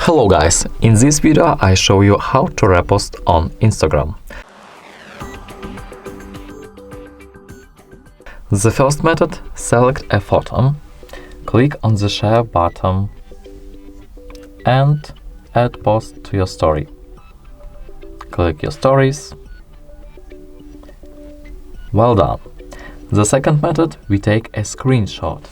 Hello guys, in this video I show you how to repost on Instagram. The first method, select a photo, click on the share button and add post to your story. Click your stories. Well done. The second method, we take a screenshot.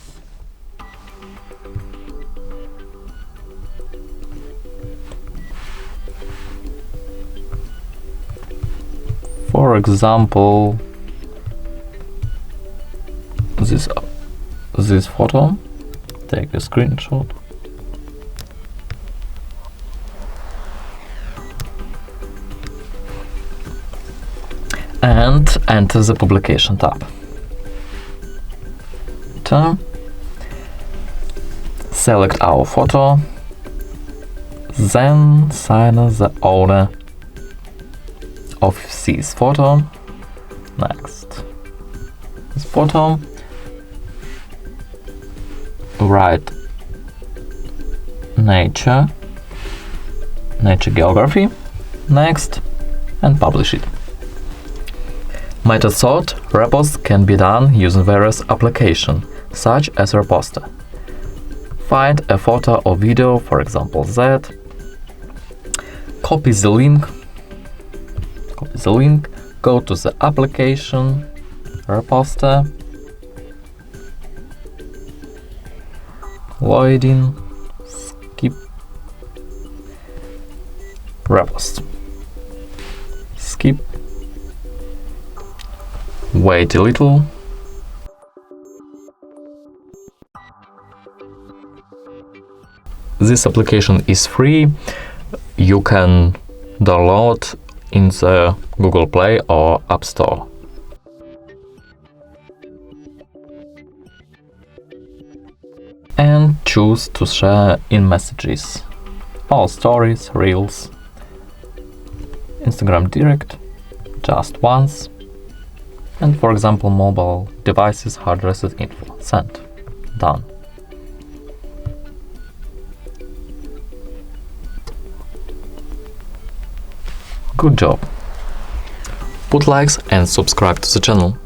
For example, this photo, take a screenshot. And enter the publication tab. Select our photo, then sign the owner of this photo. Next, this photo, write nature geography, next, and publish it. Method third, repost can be done using various applications, such as Reposter. Find a photo or video, for example that, copy the link, go to the application, Reposter, loading, skip, Repost, skip, wait a little. This application is free. You can download in the Google Play or App Store. And choose to share in messages, all stories, reels, Instagram Direct, just once, and for example mobile devices, HardReset.Info, send, done. Good job. Put likes and subscribe to the channel.